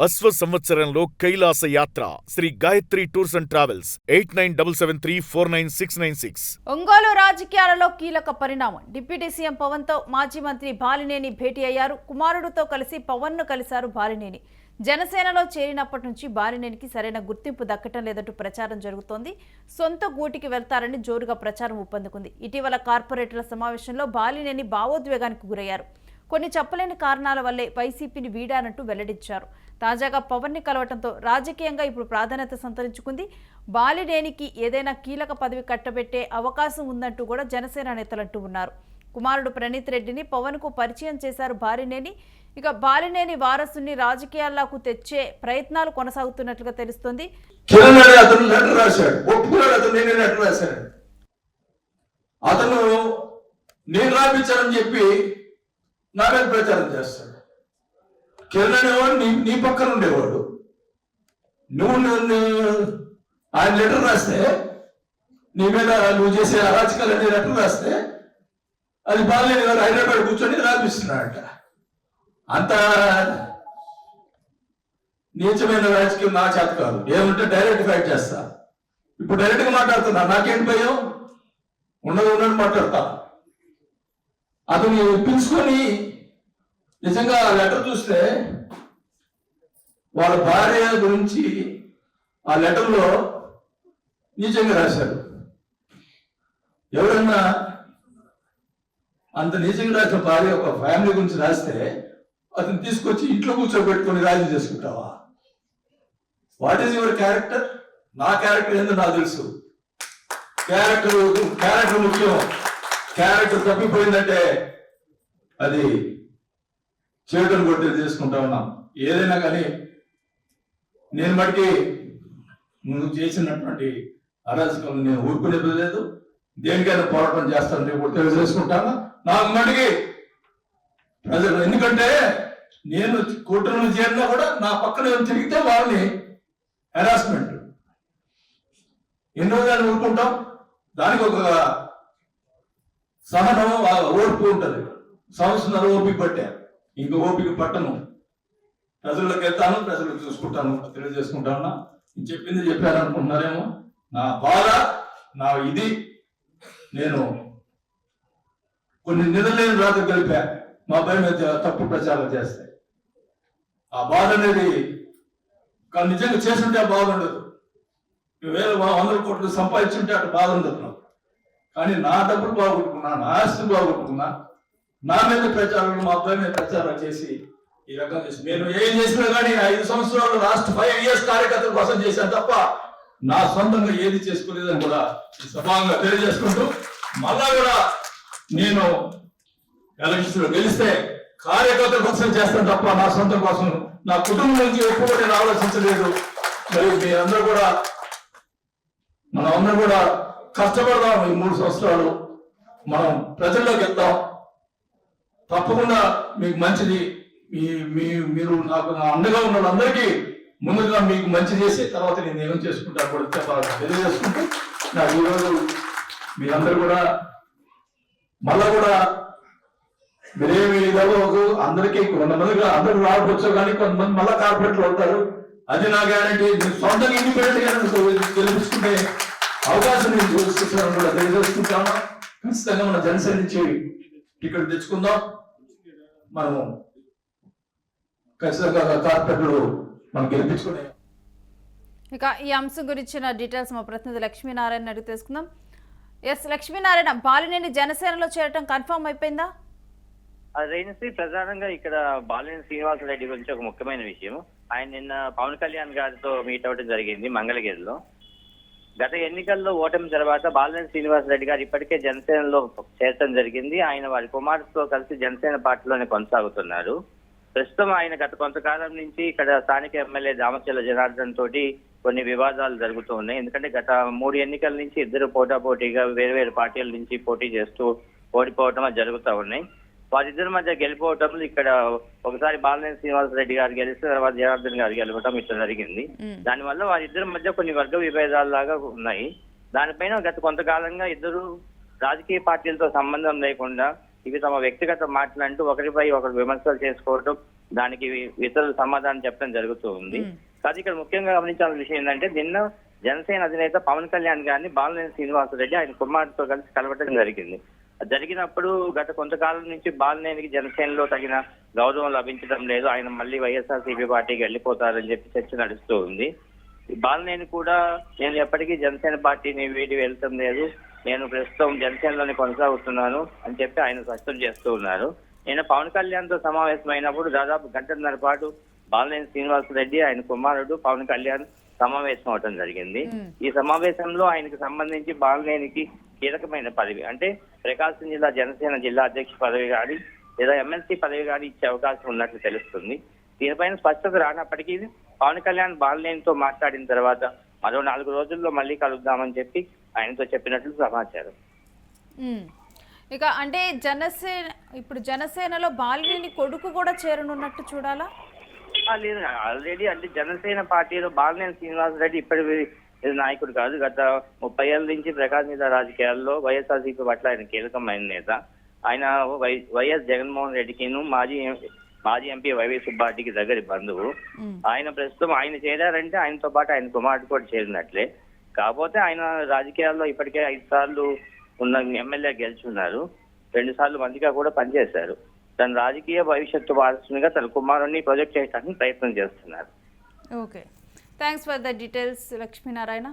అశ్వ సంవత్సరంలో కైలాస యాత్ర Sri Gayatri tours and travels 8977349696. Ongole రాజకీయాలలో కీలక పరిణామం. డిప్యూటీ సీఎం పవన్ తో మాజీ మంత్రి బాలినేని భేటీ అయ్యారు. కుమారుడితో కలిసి పవన్ ను కలిశారు బాలినేని. జనసేనలో చేరినప్పటి నుంచి బాలినేనికి సరైన గుర్తింపు దక్కటం లేదంటూ ప్రచారం జరుగుతోంది. సొంత గూటికి వెళ్తారని జోరుగా ప్రచారం ఊపందుకుంది. ఇటీవల కార్పొరేటర్ల సమావేశంలో బాలినేని భావోద్వేగానికి గురయ్యారు. కొన్ని చెప్పలేని కారణాల వల్లే వైసీపీని వీడానంటూ వెల్లడించారు. తాజాగా పవన్ ని కలవటంతో రాజకీయంగా ఇప్పుడు ప్రాధాన్యత సంతరించుకుంది. బాలినేనికి ఏదైనా కీలక పదవి కట్టబెట్టే అవకాశం ఉందంటూ కూడా జనసేన నేతలంటూ ఉన్నారు. కుమారుడు ప్రణీత్ రెడ్డిని పవన్ కు పరిచయం చేశారు బాలినేని. ఇక బాలినేని వారసుని రాజకీయాల్లోకి తెచ్చే ప్రయత్నాలు కొనసాగుతున్నట్లుగా తెలుస్తోంది. అతను నేను రాపించానని చెప్పి నా మీద ప్రచారం చేస్తాడు. కిరణ్ అనేవాడు నీ పక్కన ఉండేవాడు. నువ్వు ఆయన లెటర్ రాస్తే, నీ మీద నువ్వు చేసే అరాచకాలు అనే లెటర్ రాస్తే అది బాలినేని గారు హైదరాబాద్ కూర్చొని రాపిస్తున్నాడట. అంత నీచమైన రాజకీయం నా చేత కాదు. ఏమంటే డైరెక్ట్ ఫైట్ చేస్తా. ఇప్పుడు డైరెక్ట్ గా మాట్లాడుతున్నా. నాకేంటి భయం? ఉన్నది మాట్లాడతా. అతను పిలుచుకొని నిజంగా ఆ లెటర్ చూస్తే వాళ్ళ భార్య గురించి ఆ లెటర్లో నీచంగా రాశారు. ఎవరన్నా అంత నీచంగా రాసిన భార్య ఒక ఫ్యామిలీ గురించి రాస్తే అతను తీసుకొచ్చి ఇంట్లో కూర్చోబెట్టుకొని రాజీ చేసుకుంటావా? What is your character? నా క్యారెక్టర్ ఏందో నాకు తెలుసు. క్యారెక్టర్ ముఖ్యం. క్యారెక్టర్ తప్పిపోయిందంటే అది చేయటం కొట్టి చేసుకుంటా ఉన్నాం. ఏదైనా కానీ నేను బట్టి నువ్వు చేసినటువంటి అరాజకం నేను ఊరుకునేది లేదు. దేనికైనా పోరాటం చేస్తాను రేపు తెలియజేసుకుంటాను. నాకు మటుకి ప్రజలు, ఎందుకంటే నేను కూటమిలో చేరినా కూడా నా పక్కన తిరిగితే వాళ్ళని హెరాస్మెంట్ ఎన్ని రోజులు ఊరుకుంటాం. దానికి ఒక సహనం ఓర్పు ఉంటుంది. సంవత్సరం ఓపిక పట్టా, ఇంక ఓపిక పట్టను. ప్రజల్లోకి వెళ్తాను, ప్రజలకు చూసుకుంటాను, తెలియజేసుకుంటాను. చెప్పింది చెప్పారనుకుంటున్నారేమో. నా బాధ, నా ఇది, నేను కొన్ని నిద్రలేని రాత్రి కలిపా మా అబ్బాయి మీద తప్పు ప్రచారం చేస్తే. ఆ బాధ అనేది కానీ నిజంగా చేస్తుంటే బాధ ఉండదు. 100 కోట్లు సంపాదించుంటే అటు బాధ ఉండదు నాకు. కానీ నా డబ్బులు బాగొట్టుకున్నా, నా ఆస్తులు బాగొట్టుకున్నా, నా మీద ప్రచారాలు, మా అబ్బాయి మీద ప్రచారం చేసి ఈ రకంగా చేసి నేను ఏం చేసినా కానీ 5 సంవత్సరాలు లాస్ట్ 5 years కార్యకర్తల కోసం చేశాను తప్ప నా సొంతంగా ఏది చేసుకోలేదని కూడా సభాంగా తెలియజేసుకుంటూ, మళ్ళా కూడా నేను ఎలక్షన్స్ లో గెలిస్తే కార్యకర్తల కోసం చేస్తాను తప్ప నా సొంతం కోసం, నా కుటుంబం నుంచి ఎప్పుడు నేను ఆలోచించలేదు. మరి మీ అందరూ కూడా, మనం అందరూ కూడా కష్టపడదాం. ఈ 3 సంవత్సరాలు మనం ప్రజల్లోకి వెళ్తాం. తప్పకుండా మీకు మంచిది. మీరు నాకు అండగా ఉన్న వాళ్ళందరికీ ముందుగా మీకు మంచి చేసి తర్వాత నేను ఏమేం చేసుకుంటాను కూడా తెలియజేసుకుంటూ, నాకు ఈరోజు మీరందరూ కూడా మళ్ళా కూడా మీరేమి ఇదవ్వకు. అందరికీ కొంతమందిగా అందరూ రాకపోవచ్చు, కానీ కొంతమంది మళ్ళా కార్పొరేట్లు అవుతారు. అది నా గ్యారంటీ. మీరు సొంతంగా ఇండిపెండెంట్ గా తెలుసుకునే అవకాశం నేను చూసుకుంటాను కూడా తెలియజేసుకుంటాను. ఖచ్చితంగా మన జనసేన నుంచి టికెట్ తెచ్చుకుందాం. మనము ఖచ్చితంగా కార్పొరేట్లు మనం గెలిపించుకునే. ఇక ఈ అంశం గురించిన డీటెయిల్స్ మా ప్రతినిధి లక్ష్మీనారాయణ అడిగి తెలుసుకుందాం. ఎస్ లక్ష్మీనారాయణ, బాలినేని జనసేనలో చేరటం కన్ఫర్మ్ అయిపోయిందా? రేణుశ్రీ, ప్రధానంగా ఇక్కడ బాలినేని శ్రీనివాసరెడ్డి గురించి ఒక ముఖ్యమైన విషయం. ఆయన నిన్న పవన్ కళ్యాణ్ గారితో మీట్ అవ్వడం జరిగింది మంగళగిరిలో. గత ఎన్నికల్లో ఓటమి తర్వాత బాలినేని శ్రీనివాసరెడ్డి గారు ఇప్పటికే జనసేనలో చేరడం జరిగింది. ఆయన వారి కుమారుడితో కలిసి జనసేన పార్టీలోనే కొనసాగుతున్నారు. ప్రస్తుతం ఆయన గత కొంతకాలం నుంచి ఇక్కడ స్థానిక ఎమ్మెల్యే దామచర్ల జనార్దన్ తోటి కొన్ని వివాదాలు జరుగుతూ ఉన్నాయి. ఎందుకంటే గత 3 ఎన్నికల నుంచి ఇద్దరు పోటాపోటీగా వేరు పార్టీల నుంచి పోటీ చేస్తూ ఓడిపోవటం జరుగుతూ ఉన్నాయి. వారిద్దరి మధ్య గెలిపోవటం ఇక్కడ ఒకసారి బాలినేని శ్రీనివాసరెడ్డి గారు గెలిస్తే తర్వాత జనార్దన్ గారు గెలవటం ఇట్లా జరిగింది. దానివల్ల వారిద్దరి మధ్య కొన్ని వర్గ విభేదాల్లాగా ఉన్నాయి. దానిపైన గత కొంతకాలంగా ఇద్దరు రాజకీయ పార్టీలతో సంబంధం లేకుండా ఇవి తమ వ్యక్తిగత మాటలంటూ ఒకరిపై ఒకరు విమర్శలు చేసుకోవడం, దానికి ఇతరులు సమాధానం చెప్పడం జరుగుతూ ఉంది. కానీ ఇక్కడ ముఖ్యంగా గమనించాల్సిన విషయం ఏంటంటే నిన్న జనసేన అధినేత పవన్ కళ్యాణ్ గారిని బాలినేని శ్రీనివాసరెడ్డి ఆయన కుమారుడితో కలిసి కలవటం జరిగింది. జరిగినప్పుడు గత కొంతకాలం నుంచి బాలినేనికి జనసేనలో తగిన గౌరవం లభించడం లేదు, ఆయన మళ్ళీ వైఎస్ఆర్సీపీ పార్టీకి వెళ్ళిపోతారని చెప్పి చర్చ నడుస్తూ ఉంది. బాలినేని కూడా నేను ఎప్పటికీ జనసేన పార్టీని వీడి వెళ్తాం లేదు, నేను ప్రస్తుతం జనసేనలోనే కొనసాగుతున్నాను అని చెప్పి ఆయన స్పష్టం చేస్తూ ఉన్నారు. నేను పవన్ కళ్యాణ్ తో సమావేశమైనప్పుడు దాదాపు గంటన్నర పాటు బాలినేని శ్రీనివాసరెడ్డి ఆయన కుమారుడు పవన్ కళ్యాణ్ సమావేశం అవడం జరిగింది. ఈ సమావేశంలో ఆయనకు సంబంధించి బాలినేనికి కీలకమైన పదవి అంటే ప్రకాశం జిల్లా జనసేన జిల్లా అధ్యక్ష పదవి కానీ లేదా ఎమ్మెల్సీ పదవి కానీ ఇచ్చే అవకాశం ఉన్నట్లు తెలుస్తుంది. దీనిపైన స్పష్టత రానప్పటికీ పవన్ కళ్యాణ్ బాలినేనితో మాట్లాడిన తర్వాత మరో 4 రోజుల్లో మళ్ళీ కలుద్దామని చెప్పి ఆయనతో చెప్పినట్లు సమాచారం. ఇక అంటే జనసేనలో బాలినేని కొడుకు కూడా చేరనున్నట్టు చూడాలా? లేదు, ఆల్రెడీ అంటే జనసేన పార్టీలో బాలినేని శ్రీనివాసరెడ్డి ఇప్పటి నాయకుడు కాదు. గత 30 ఏళ్ల నుంచి ప్రకాశం జిల్లా రాజకీయాల్లో వైఎస్ఆర్సీపీ పట్ల ఆయన కీలకమైన నేత. ఆయన వైఎస్ జగన్మోహన్ రెడ్డికిను మాజీ ఎంపీ వైవి సుబ్బారెడ్డికి దగ్గరి బంధువు. ఆయన ప్రస్తుతం ఆయన చేరారంటే ఆయనతో పాటు ఆయన కుమారుడు కూడా చేరినట్లే. కాకపోతే ఆయన రాజకీయాల్లో ఇప్పటికే 5 సార్లు ఉన్న ఎమ్మెల్యే గెలుచున్నారు, 2 సార్లు మంత్రిగా కూడా పనిచేశారు. తన రాజకీయ భవిష్యత్తు వారసునిగా తన కుమారుడిని ప్రొజెక్ట్ చేయడానికి ప్రయత్నం చేస్తున్నారు. Okay, thanks for the details Lakshminarayana.